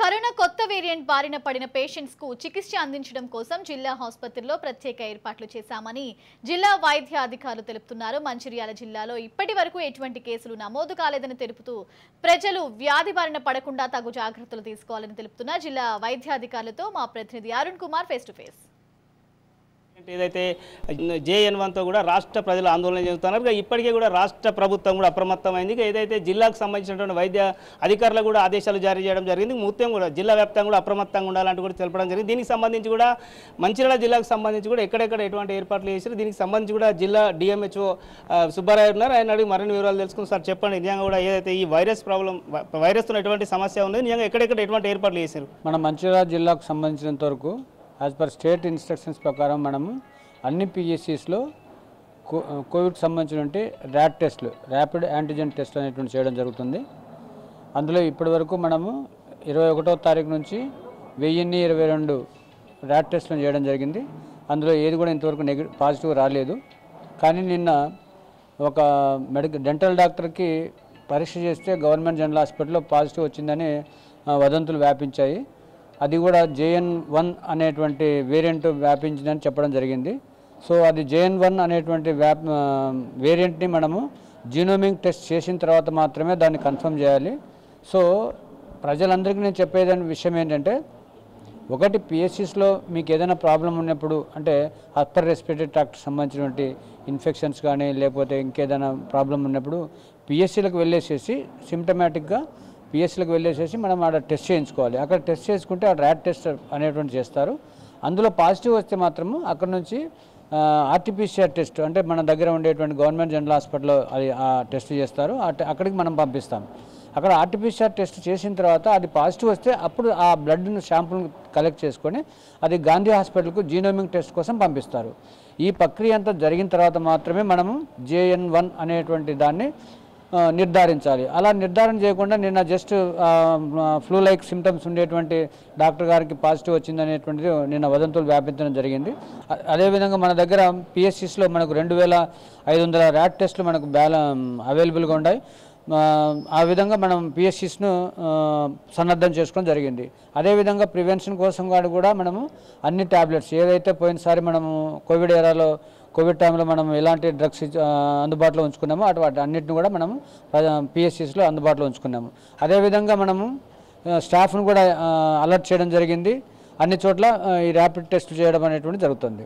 Corona కొత్త variant బారిన పడిన పేషెంట్స్ కు చికిత్స అందించడం కోసం జిల్లా ఆసుపత్రిలో ప్రత్యేక ఏర్పాట్లు చేశామని జిల్లా వైద్య అధికారులు తెలుపుతున్నారు. మంచిర్యాల జిల్లాలో ఇప్పటివరకు ఎటువంటి కేసులు నమోదు కాలేదని తెలుపుతూ ప్రజలు వ్యాధి బారిన పడకుండా తగు జాగ్రత్తలు తీసుకోవాలని తెలుపుతున్న జిల్లా వైద్య అధికారులతో మా ప్రతినిధి Arun Kumar face to face. ఏదైతే JN1తో కూడా రాష్ట్ర ప్రజలు ఆందోళన చెందుతున్నారు. ఇప్పటికే కూడా రాష్ట్ర ప్రభుత్వం కూడా అప్రమత్తమైంది. ఏదైతే జిల్లాకు సంబంధించినటువంటి వైద్య అధికారులు కూడా ఆదేశాలు జారీ చేయడం జరిగింది. మొత్తం కూడా జిల్లా వ్యాప్తంగా కూడా అప్రమత్తంగా ఉండాలంటూ కూడా తెలపడం జరిగింది. దీనికి సంబంధించి కూడా మంచిర్యాల జిల్లాకు సంబంధించి కూడా ఎక్కడెక్కడ ఎటువంటి ఏర్పాట్లు చేశారు, దీనికి సంబంధించి కూడా జిల్లా DMHO సుబ్బారావు ఉన్నారు. ఆయన అడిగి మరిన్ని వివరాలు తెలుసుకుని సార్ చెప్పండి, నిజంగా కూడా ఏదైతే ఈ వైరస్తో ఎటువంటి సమస్య ఉంది, నిజంగా ఎక్కడెక్కడ ఎటువంటి ఏర్పాట్లు చేశారు? మన మంచిర్యాల జిల్లాకు సంబంధించినంత వరకు యాజ్ పర్ స్టేట్ ఇన్స్ట్రక్షన్స్ ప్రకారం మనము అన్ని PSCస్లో కోవిడ్కి సంబంధించినటువంటి ర్యాపిడ్ యాంటీజెన్ టెస్ట్ అనేటువంటి చేయడం జరుగుతుంది. అందులో ఇప్పటివరకు మనము 21వ తారీఖు నుంచి 1022 ర్యాట్ టెస్టులను చేయడం జరిగింది. అందులో ఏది కూడా ఇంతవరకు పాజిటివ్ రాలేదు. కానీ నిన్న ఒక డెంటల్ డాక్టర్కి పరీక్ష చేస్తే గవర్నమెంట్ జనరల్ హాస్పిటల్లో పాజిటివ్ వచ్చిందని వదంతులు వ్యాపించాయి. అది కూడా JN1 అనేటువంటి వేరియంట్ వ్యాపించిందని చెప్పడం జరిగింది. సో అది JN1 అనేటువంటి వేరియంట్ని మనము జీనోమిక్ టెస్ట్ చేసిన తర్వాత మాత్రమే దాన్ని కన్ఫర్మ్ చేయాలి. సో ప్రజలందరికీ నేను చెప్పేదాని విషయం ఏంటంటే, ఒకటి PSCస్లో మీకు ఏదైనా ప్రాబ్లం ఉన్నప్పుడు, అంటే అప్పర్ రెస్పిరేటరీ ట్రాక్ట్ సంబంధించినటువంటి ఇన్ఫెక్షన్స్ కానీ లేకపోతే ఇంకేదైనా ప్రాబ్లం ఉన్నప్పుడు PSCలకు వెళ్ళేసేసి సిమ్టమాటిక్గా PSCలకు వెళ్ళేసేసి మనం ఆడ టెస్ట్ చేయించుకోవాలి. అక్కడ టెస్ట్ చేసుకుంటే ఆ ర్యాట్ టెస్ట్ అనేటువంటి చేస్తారు. అందులో పాజిటివ్ వస్తే మాత్రము అక్కడ నుంచి RT-PCR టెస్ట్, అంటే మన దగ్గర ఉండేటువంటి గవర్నమెంట్ జనరల్ హాస్పిటల్లో అది ఆ టెస్ట్ చేస్తారు. అక్కడికి మనం పంపిస్తాం. అక్కడ RT-PCR టెస్ట్ చేసిన తర్వాత అది పాజిటివ్ వస్తే అప్పుడు ఆ బ్లడ్ శాంపుల్ కలెక్ట్ చేసుకొని అది గాంధీ హాస్పిటల్కు జీనోమిక్ టెస్ట్ కోసం పంపిస్తారు. ఈ ప్రక్రియ అంతా జరిగిన తర్వాత మాత్రమే మనము JN1 అనేటువంటి దాన్ని నిర్ధారించాలి. అలా నిర్ధారణ చేయకుండా నిన్న జస్ట్ ఫ్లూ లైక్ సిమ్టమ్స్ ఉండేటువంటి డాక్టర్ గారికి పాజిటివ్ వచ్చిందనేటువంటిది నిన్న వదంతులు వ్యాపించడం జరిగింది. అదేవిధంగా మన దగ్గర PSCస్లో మనకు 2500 ర్యాట్ టెస్టులు మనకు అవైలబుల్గా ఉన్నాయి. ఆ విధంగా మనం PSCస్ను సన్నద్ధం చేసుకోవడం జరిగింది. అదేవిధంగా ప్రివెన్షన్ కోసం కూడా మనము అన్ని ట్యాబ్లెట్స్ ఏదైతే పోయినసారి మనము కోవిడ్ టైంలో మనం ఎలాంటి డ్రగ్స్ అందుబాటులో ఉంచుకున్నామో అటువంటి అన్నింటిని కూడా మనము PSCస్లో అందుబాటులో ఉంచుకున్నాము. అదేవిధంగా మనము స్టాఫ్ను కూడా అలర్ట్ చేయడం జరిగింది. అన్ని చోట్ల ఈ ర్యాపిడ్ టెస్ట్ చేయడం అనేటువంటి జరుగుతుంది.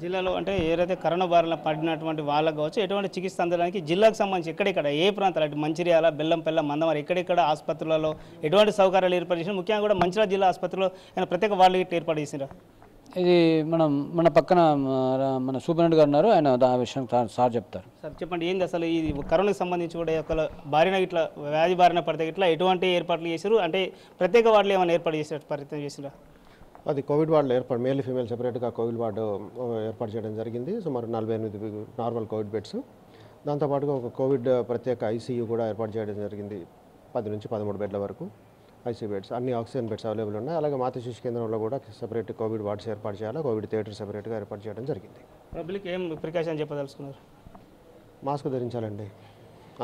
జిల్లాలో అంటే ఏదైతే కరోనా బారిన పడినటువంటి వాళ్ళకు కావచ్చు, ఎటువంటి చికిత్స అందడానికి జిల్లాకు సంబంధించి ఎక్కడెక్కడ ఏ ప్రాంతాలు అంటే మంచిర్యాల, బెల్లంపల్లి, మందమరి ఎక్కడెక్కడ ఆసుపత్రులలో ఎటువంటి సౌకర్యాలు ఏర్పాటు చేసిన, ముఖ్యంగా కూడా మంచిర్యాల జిల్లా ఆసుపత్రిలో ప్రత్యేక వాళ్ళు ఏర్పాటు చేసినారా? ఇది మన పక్కన మన సూపరింటెండెంట్ గారు ఉన్నారు, ఆయన ఆ విషయం సార్ చెప్తారు. సార్ చెప్పండి, ఏంది అసలు ఈ కరోనాకు సంబంధించి కూడా బారిన ఇట్లా వ్యాధి బారిన పడితే ఇట్లా ఎటువంటి ఏర్పాట్లు చేశారు, అంటే ప్రత్యేక వార్డులు ఏమైనా ఏర్పాటు చేసే ప్రయత్నం చేసిరా? అది కోవిడ్ వార్డులో మేల్ ఫీమేల్ సెపరేట్గా కోవిడ్ వార్డు ఏర్పాటు చేయడం జరిగింది. సుమారు 48 నార్మల్ కోవిడ్ బెడ్స్, దాంతోపాటుగా ఒక కోవిడ్ ప్రత్యేక ICU కూడా ఏర్పాటు చేయడం జరిగింది. 10 నుంచి 13 బెడ్ల వరకు ICU బెడ్స్, అన్ని ఆక్సిజన్ బెడ్స్ అవైలబుల్ ఉన్నాయి. అలాగే మాతృ శిశు కేంద్రంలో కూడా సెపరేట్ కోవిడ్ వార్డ్స్ ఏర్పాటు చేయాలి. కోవిడ్ థియేటర్ సెపరేట్గా ఏర్పాటు చేయడం జరిగింది. పబ్లిక్ ఏం ప్రికాషన్ చెప్పదలుచుకున్నారు? మాస్క్ ధరించాలండి,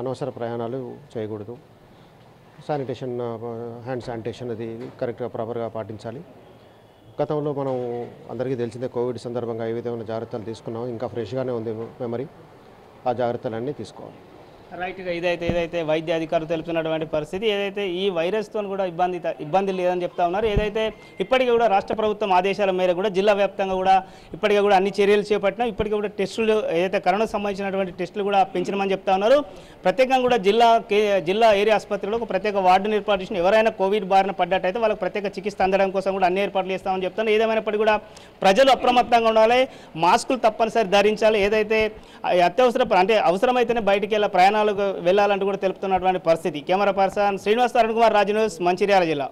అనవసర ప్రయాణాలు చేయకూడదు, శానిటేషన్ హ్యాండ్ శానిటేషన్ అది కరెక్ట్గా ప్రాపర్గా పాటించాలి. గతంలో మనం అందరికీ తెలిసిందే కోవిడ్ సందర్భంగా ఏ విధమైన జాగ్రత్తలు తీసుకున్నామో ఇంకా ఫ్రెష్గానే ఉంది మెమరీ, ఆ జాగ్రత్తలన్నీ తీసుకోవాలి. రైట్గా ఏదైతే వైద్య అధికారులు తెలుపుతున్నటువంటి పరిస్థితి, ఏదైతే ఈ వైరస్తో కూడా ఇబ్బంది లేదని చెప్తా ఉన్నారు. ఏదైతే ఇప్పటికీ కూడా రాష్ట్ర ప్రభుత్వం ఆదేశాల మేరకు కూడా జిల్లా వ్యాప్తంగా కూడా ఇప్పటికీ కూడా అన్ని చర్యలు చేపట్టినా ఇప్పటికీ కూడా టెస్టులు ఏదైతే కరోనాకు సంబంధించినటువంటి టెస్టులు కూడా పెంచమని చెప్తా ఉన్నారు. ప్రత్యేకంగా కూడా జిల్లా ఏరియా ఆసుపత్రిలో ఒక ప్రత్యేక వార్డును ఏర్పాటు చేసిన ఎవరైనా కోవిడ్ బారిన పడ్డట్టయితే వాళ్ళకి ప్రత్యేక చికిత్స అందడం కోసం కూడా అన్ని ఏర్పాట్లు చేస్తామని చెప్తాను. ఏదేమైనప్పటికీ కూడా ప్రజలు అప్రమత్తంగా ఉండాలి, మాస్కులు తప్పనిసరి ధరించాలి. ఏదైతే అత్యవసర అంటే అవసరమైతేనే బయటికి వెళ్ళాలంటూ కూడా తెలుపుతున్నటువంటి పరిస్థితి. Camera person Srinivas, Arun Kumar, Raj news, Mancherial జిల్లా.